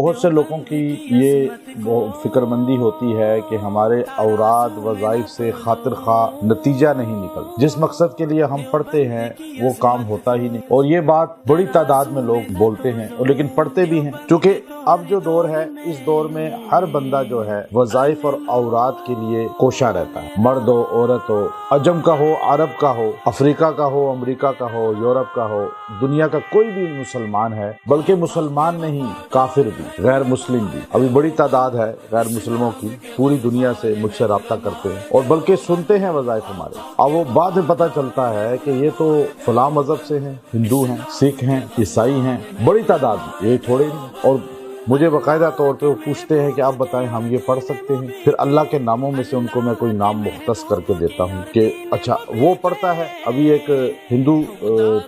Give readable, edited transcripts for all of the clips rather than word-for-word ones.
بہت سے لوگوں کی یہ فکر مندی ہوتی ہے کہ ہمارے اوراد وظائف سے خاطر خواہ نتیجہ نہیں نکلتا، جس مقصد کے لیے ہم پڑھتے ہیں وہ کام ہوتا ہی نہیں، اور یہ بات بڑی تعداد میں لوگ بولتے ہیں اور لیکن پڑھتے بھی ہیں، کیونکہ اب جو دور ہے اس دور میں ہر بندہ جو ہے وظائف اور اوراد کے لیے کوشاں رہتا ہے، مرد ہو عورت ہو، عجم کا ہو عرب کا ہو، افریقہ کا ہو امریکہ کا ہو یورپ کا ہو، دنیا کا کوئی بھی مسلمان ہے، بلکہ مسلمان نہیں کافر بھی، غیر مسلم بھی، ابھی بڑی تعداد ہے غیر مسلموں کی، پوری دنیا سے مجھ سے رابطہ کرتے ہیں اور بلکہ سنتے ہیں وظائف ہمارے۔ اب وہ بعد میں پتہ چلتا ہے کہ یہ تو فلاں مذہب سے ہیں، ہندو ہیں، سکھ ہیں، عیسائی ہیں، بڑی تعداد میں، یہ تھوڑے نہیں، اور مجھے باقاعدہ طور پہ وہ پوچھتے ہیں کہ آپ بتائیں ہم یہ پڑھ سکتے ہیں؟ پھر اللہ کے ناموں میں سے ان کو میں کوئی نام مختص کر کے دیتا ہوں کہ اچھا وہ پڑھتا ہے۔ ابھی ایک ہندو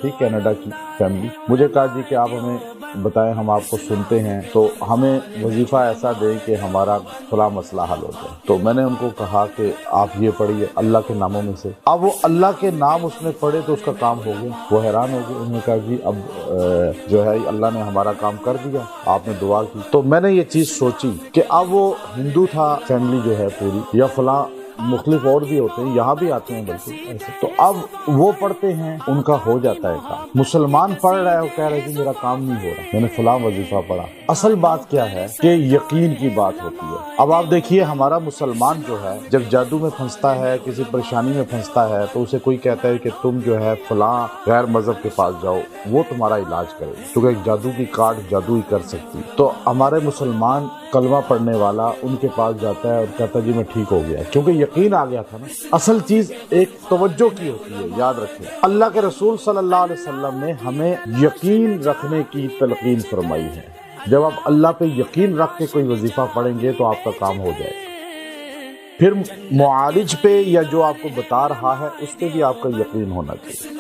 تھی کینیڈا کی فیملی، مجھے کہا جی کہ آپ ہمیں بتائیں، ہم آپ کو سنتے ہیں تو ہمیں وظیفہ ایسا دیں کہ ہمارا فلاں مسئلہ حل ہو جائے۔ تو میں نے ان کو کہا کہ آپ یہ پڑھیے اللہ کے ناموں میں سے۔ اب وہ اللہ کے نام اس نے پڑھے تو اس کا کام ہو گیا، وہ حیران ہو گئے، انہوں نے کہا جی اب جو ہے اللہ نے ہمارا کام کر دیا، آپ نے دعا کی۔ تو میں نے یہ چیز سوچی کہ اب وہ ہندو تھا فیملی جو ہے پوری، یا فلاں مختلف اور بھی ہوتے ہیں، یہاں بھی آتے ہیں بلکہ ایسے، تو اب وہ پڑھتے ہیں ان کا ہو جاتا ہے کام۔ مسلمان پڑھ رہا ہے وہ کہہ رہا ہے کہ میرا کام نہیں ہو رہا، میں نے فلاں وظیفہ پڑھا۔ اصل بات کیا ہے کہ یقین کی بات ہوتی ہے۔ اب آپ دیکھیے ہمارا مسلمان جو ہے جب جادو میں پھنستا ہے، کسی پریشانی میں پھنستا ہے، تو اسے کوئی کہتا ہے کہ تم جو ہے فلاں غیر مذہب کے پاس جاؤ، وہ تمہارا علاج کرے، کیونکہ جادو کی کارڈ جادو ہی کر سکتی۔ تو ہمارے مسلمان کلمہ پڑھنے والا ان کے پاس جاتا ہے اور کہتا ہے جی میں ٹھیک ہو گیا، کیونکہ یقین آ گیا تھا نا۔ اصل چیز ایک توجہ کی ہوتی ہے، یاد رکھیں اللہ کے رسول صلی اللہ علیہ وسلم نے ہمیں یقین رکھنے کی تلقین فرمائی ہے۔ جب آپ اللہ پہ یقین رکھ کے کوئی وظیفہ پڑھیں گے تو آپ کا کام ہو جائے گا۔ پھر معالج پہ یا جو آپ کو بتا رہا ہے اس پہ بھی آپ کا یقین ہونا چاہیے۔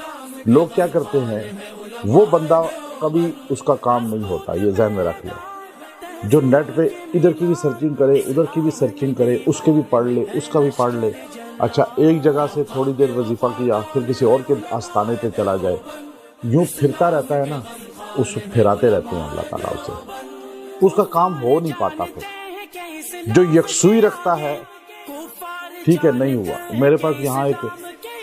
لوگ کیا کرتے ہیں، وہ بندہ کبھی اس کا کام نہیں ہوتا، یہ ذہن میں رکھ لیں۔ جو نیٹ پہ ادھر کی بھی سرچنگ کرے ادھر کی بھی سرچنگ کرے، اس کے بھی پڑھ لے اس کا بھی پڑھ لے، اچھا ایک جگہ سے تھوڑی دیر وظیفہ کیا پھر کسی اور کے آستانے پہ چلا جائے، یوں پھرتا رہتا ہے نا، اس کو پھراتے رہتے ہیں اللہ تعالیٰ اسے، اس کا کام ہو نہیں پاتا۔ پھر جو یکسوئی رکھتا ہے ٹھیک ہے نہیں ہوا۔ میرے پاس یہاں ایک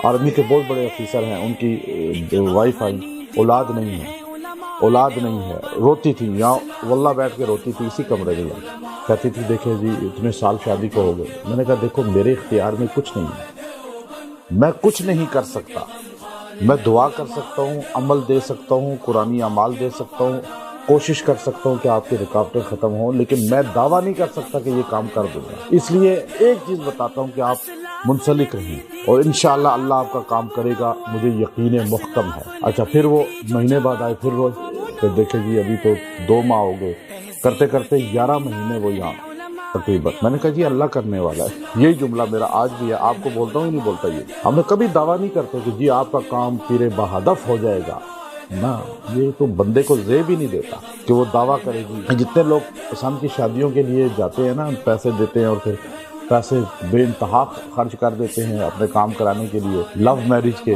آرمی کے بہت بڑے افیسر ہیں، ان کی وائف آئی، اولاد نہیں ہے، روتی تھی، یہاں واللہ بیٹھ کے روتی تھی اسی کمرے میں، کہتی تھی دیکھیں جی اتنے سال شادی کو ہو گئے۔ میں نے کہا دیکھو میرے اختیار میں کچھ نہیں ہے، میں کچھ نہیں کر سکتا، میں دعا کر سکتا ہوں، عمل دے سکتا ہوں، قرآنی اعمال دے سکتا ہوں، کوشش کر سکتا ہوں کہ آپ کی رکاوٹیں ختم ہوں، لیکن میں دعویٰ نہیں کر سکتا کہ یہ کام کر دوں گا۔ اس لیے ایک چیز بتاتا ہوں کہ آپ منسلک رہیں اور انشاءاللہ اللہ آپ کا کام کرے گا، مجھے یقین محکم ہے۔ اچھا پھر وہ مہینے بعد آئے، پھر دیکھیں جی ابھی تو 2 ماہ ہو گئے، کرتے کرتے 11 مہینے وہ یہاں تقریباً۔ میں نے کہا جی اللہ کرنے والا ہے، یہی جملہ میرا آج بھی ہے، آپ کو بولتا ہوں ہی نہیں بولتا یہ۔ ہم نے کبھی دعویٰ نہیں کرتے کہ جی آپ کا کام پیر بہدف ہو جائے گا، نہ، یہ تو بندے کو زیب ہی نہیں دیتا کہ وہ دعویٰ کرے گی۔ جتنے لوگ پسند کی شادیوں کے لیے جاتے ہیں نا، پیسے دیتے ہیں اور پھر پیسے بے انتہا خرچ کر دیتے ہیں اپنے کام کرانے کے لیے، لو میرج کے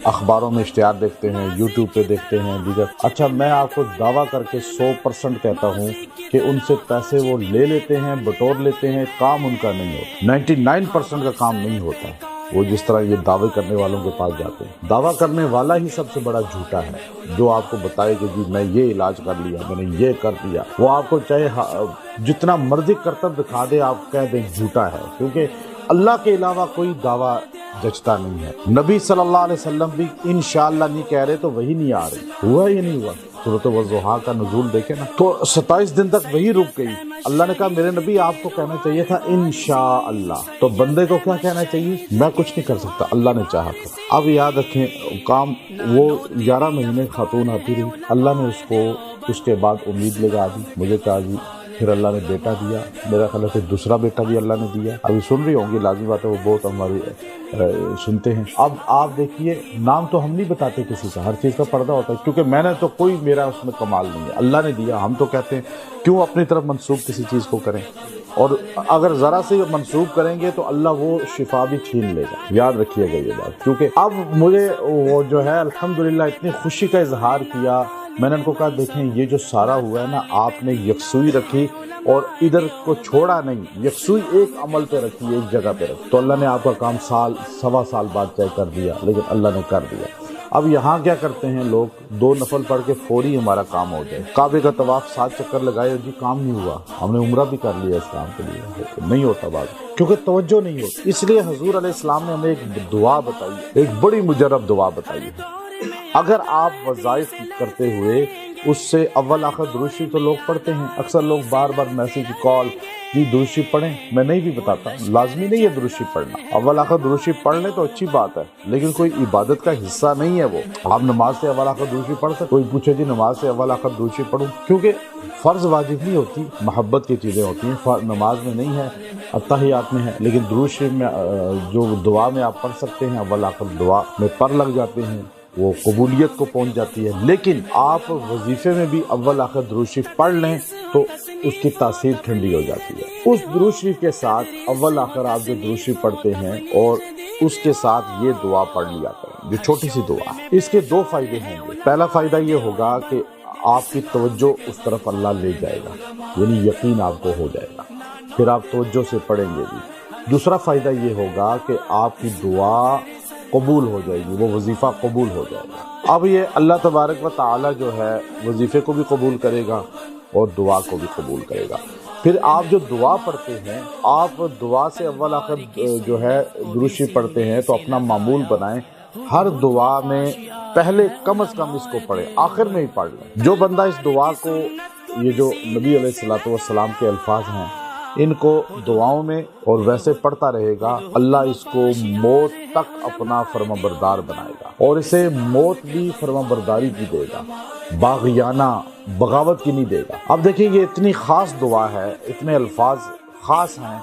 اخباروں میں اشتہار دیکھتے ہیں، یوٹیوب پہ دیکھتے ہیں دیگر۔ اچھا میں آپ کو دعویٰ کر کے 100% کہتا ہوں کہ ان سے پیسے وہ لے لیتے ہیں، بٹور لیتے ہیں، کام ان کا نہیں ہوتا، 99% کا کام نہیں ہوتا۔ وہ جس طرح یہ دعوے کرنے والوں کے پاس جاتے ہیں، دعویٰ کرنے والا ہی سب سے بڑا جھوٹا ہے، جو آپ کو بتائے کہ جی میں یہ علاج کر لیا، میں نے یہ کر دیا، وہ آپ کو چاہے جتنا مرضی کرتب دکھا دے، آپ کہہ دیں جھوٹا ہے، کیونکہ اللہ کے علاوہ کوئی دعویٰ جچتا نہیں ہے۔ نبی صلی اللہ علیہ وسلم بھی انشاءاللہ نہیں کہہ رہے تو وہی نہیں آ رہی، ہوا یا نہیں ہوا؟ سورۃ والضحیٰ کا نزول دیکھیں نا، تو 27 دن تک وہی رک گئی۔ اللہ نے کہا میرے نبی آپ کو کہنا چاہیے تھا انشاءاللہ، تو بندے کو کیا کہنا چاہیے؟ میں کچھ نہیں کر سکتا، اللہ نے چاہا تھا۔ اب یاد رکھیں کام وہ 11 مہینے خاتون آتی رہی، اللہ نے اس کو اس کے بعد امید لگا دی، مجھے کہا جی پھر اللہ نے بیٹا دیا، میرا خیال ہے پھر دوسرا بیٹا بھی اللہ نے دیا، ابھی سن رہی ہوں گی، لازمی بات ہے وہ بہت ہماری سنتے ہیں۔ اب آپ دیکھیے نام تو ہم نہیں بتاتے کسی کا، ہر چیز کا پردہ ہوتا ہے، کیونکہ میں نے تو کوئی میرا اس میں کمال نہیں ہے، اللہ نے دیا، ہم تو کہتے ہیں کیوں اپنی طرف منسوب کسی چیز کو کریں، اور اگر ذرا سے منسوب کریں گے تو اللہ وہ شفا بھی چھین لے گا، یاد رکھیے گا یہ بات۔ کیونکہ اب مجھے وہ جو ہے الحمدللہ اتنی خوشی کا اظہار کیا میں نے ان کو کہا دیکھیں یہ جو سارا ہوا ہے نا، آپ نے یکسوئی رکھی اور ادھر کو چھوڑا نہیں، یکسوئی ایک عمل پہ رکھی، ایک جگہ پہ رکھی، تو اللہ نے آپ کا کام سال سوا سال بعد چاہے کر دیا، لیکن اللہ نے کر دیا۔ اب یہاں کیا کرتے ہیں لوگ، 2 نفل پڑھ کے فوری ہمارا کام ہو جائے، کعبے کا طواف 7 چکر لگائے اور جی کام نہیں ہوا، ہم نے عمرہ بھی کر لیا اس کام کے لیے، نہیں ہوتا بات، کیونکہ توجہ نہیں ہوتی۔ اس لیے حضور علیہ السلام نے ہمیں ایک دعا بتائی، ایک بڑی مجرب دعا بتائی ہے۔ اگر آپ وظائف کرتے ہوئے اس سے اول آخر درود شریف تو لوگ پڑھتے ہیں، اکثر لوگ بار بار میسج کال جی درود شریف پڑھیں، میں نہیں بھی بتاتا، لازمی نہیں ہے درود شریف پڑھنا، اول آخر درود شریف پڑھ لیں تو اچھی بات ہے، لیکن کوئی عبادت کا حصہ نہیں ہے وہ۔ آپ نماز سے اول آخر درود شریف پڑھ سکتے، کوئی پوچھے جی نماز سے اول آخر درود شریف پڑھوں، کیونکہ فرض واجب نہیں ہوتی، محبت کی چیزیں ہوتی ہیں، نماز میں نہیں ہے، اتحیات میں ہے، لیکن درود شریف میں جو دعا میں آپ پڑھ سکتے ہیں، اول آخر دعا میں پر لگ جاتے ہیں، وہ قبولیت کو پہنچ جاتی ہے۔ لیکن آپ وظیفے میں بھی اول آخر درود شریف پڑھ لیں تو اس کی تاثیر ٹھنڈی ہو جاتی ہے۔ اس درود شریف کے ساتھ اول آخر آپ جو درود شریف پڑھتے ہیں اور اس کے ساتھ یہ دعا پڑھ لیا کریں، جو چھوٹی سی دعا ہے، اس کے 2 فائدے ہوں گے۔ پہلا فائدہ یہ ہوگا کہ آپ کی توجہ اس طرف اللہ لے جائے گا، یعنی یقین آپ کو ہو جائے گا، پھر آپ توجہ سے پڑھیں گے بھی۔ دوسرا فائدہ یہ ہوگا کہ آپ کی دعا قبول ہو جائے گی، وہ وظیفہ قبول ہو جائے گا۔ اب یہ اللہ تبارک و تعالی جو ہے وظیفے کو بھی قبول کرے گا اور دعا کو بھی قبول کرے گا۔ پھر آپ جو دعا پڑھتے ہیں، آپ دعا سے اول آخر جو ہے درود شریف پڑھتے ہیں تو اپنا معمول بنائیں، ہر دعا میں پہلے کم از کم اس کو پڑھیں، آخر میں ہی پڑھ لیں۔ جو بندہ اس دعا کو، یہ جو نبی علیہ الصلوۃ والسلام کے الفاظ ہیں، ان کو دعاؤں میں اور ویسے پڑھتا رہے گا، اللہ اس کو موت تک اپنا فرما بردار بنائے گا، اور اسے موت بھی فرما برداری کی دے گا، باغیانہ بغاوت کی نہیں دے گا۔ اب دیکھیں یہ اتنی خاص دعا ہے، اتنے الفاظ خاص ہیں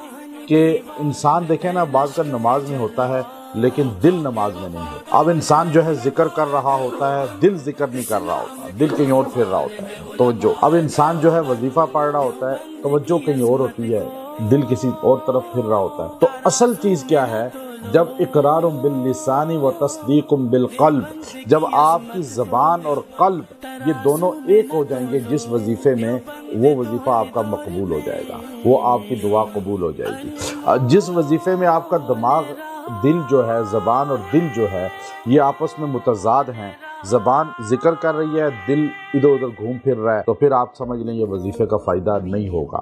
کہ انسان دیکھیں نا، بعض کا نماز میں ہوتا ہے لیکن دل نماز میں نہیں ہوتا۔ اب انسان جو ہے ذکر کر رہا ہوتا ہے، دل ذکر نہیں کر رہا ہوتا، دل کہیں اور پھر رہا ہوتا ہے، توجہ۔ اب انسان جو ہے وظیفہ پڑھ رہا ہوتا ہے، توجہ کہیں اور ہوتی ہے، دل کسی اور طرف پھر رہا ہوتا ہے۔ تو اصل چیز کیا ہے؟ جب اقرار باللسان و تصدیق بالقلب، جب آپ کی زبان اور قلب یہ دونوں ایک ہو جائیں گے جس وظیفے میں، وہ وظیفہ آپ کا مقبول ہو جائے گا، وہ آپ کی دعا قبول ہو جائے گی۔ جس وظیفے میں آپ کا دماغ، دل جو ہے، زبان اور دل جو ہے، یہ آپس میں متضاد ہیں، زبان ذکر کر رہی ہے، دل ادھر ادھر گھوم پھر رہا ہے، تو پھر آپ سمجھ لیں یہ وظیفے کا فائدہ نہیں ہوگا۔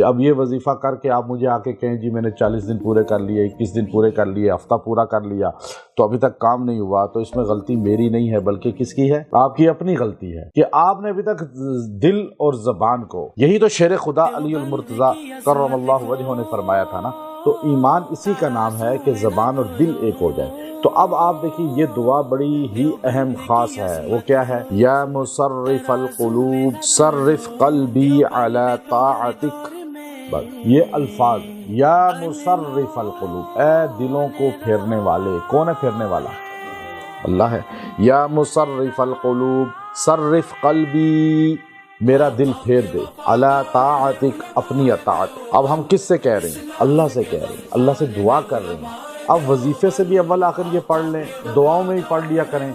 اب یہ وظیفہ کر کے آپ مجھے آ کے کہیں جی میں نے 40 دن پورے کر لیے، 21 دن پورے کر لیے، ہفتہ پورا کر لیا، تو ابھی تک کام نہیں ہوا، تو اس میں غلطی میری نہیں ہے بلکہ کس کی ہے؟ آپ کی اپنی غلطی ہے کہ آپ نے ابھی تک دل اور زبان کو، یہی تو شیر خدا علی المرتضی کرم اللہ وجہہ نے فرمایا تھا نا، تو ایمان اسی کا نام ہے کہ زبان اور دل ایک ہو جائے۔ تو اب آپ دیکھیں یہ دعا بڑی ہی اہم خاص ہے، وہ کیا ہے؟ یا مصرف القلوب صرف قلبی علی طاعتک، بس یہ الفاظ، یا مصرف القلوب، اے دلوں کو پھیرنے والے، کون ہے پھیرنے والا؟ اللہ ہے۔ یا مصرف القلوب صرف قلبی، میرا دل پھیر دے، علی طاعتک، اپنی اطاعت۔ اب ہم کس سے کہہ رہے ہیں؟ اللہ سے کہہ رہے ہیں، اللہ سے دعا کر رہے ہیں۔ اب وظیفے سے بھی اول آخر یہ پڑھ لیں، دعاؤں میں بھی پڑھ لیا کریں،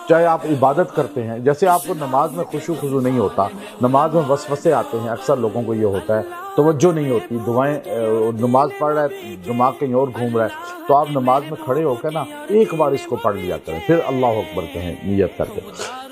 چاہے آپ عبادت کرتے ہیں۔ جیسے آپ کو نماز میں خشوع خضوع نہیں ہوتا، نماز میں وسوسے آتے ہیں، اکثر لوگوں کو یہ ہوتا ہے، توجہ نہیں ہوتی، دعائیں، نماز پڑھ رہا ہے، دماغ کہیں اور گھوم رہا ہے، تو آپ نماز میں کھڑے ہو کے نا ایک بار اس کو پڑھ لیا کریں، پھر اللہ اکبر کہیں نیت کر کے،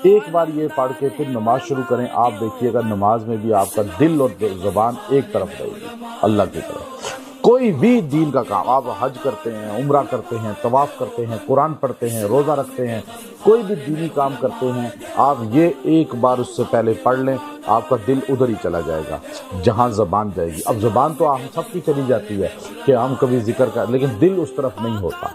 ایک بار یہ پڑھ کے پھر نماز شروع کریں۔ آپ دیکھیے گا نماز میں بھی آپ کا دل اور زبان ایک طرف رہے گی، اللہ کی طرف۔ کوئی بھی دین کا کام، آپ حج کرتے ہیں، عمرہ کرتے ہیں، طواف کرتے ہیں، قرآن پڑھتے ہیں، روزہ رکھتے ہیں، کوئی بھی دینی کام کرتے ہیں، آپ یہ ایک بار اس سے پہلے پڑھ لیں، آپ کا دل ادھر ہی چلا جائے گا جہاں زبان جائے گی۔ اب زبان تو ہم سب کی چلی جاتی ہے کہ ہم کبھی ذکر کر، لیکن دل اس طرف نہیں ہوتا۔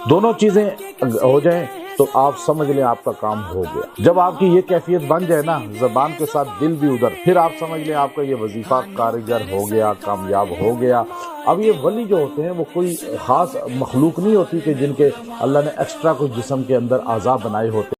دونوں چیزیں ہو جائیں تو آپ سمجھ لیں آپ کا کام ہو گیا۔ جب آپ کی یہ کیفیت بن جائے نا، زبان کے ساتھ دل بھی ادھر، پھر آپ سمجھ لیں آپ کا یہ وظیفہ کارگر ہو گیا، کامیاب ہو گیا۔ اب یہ ولی جو ہوتے ہیں وہ کوئی خاص مخلوق نہیں ہوتی کہ جن کے اللہ نے ایکسٹرا کوئی جسم کے اندر اعضاء بنائے ہوتے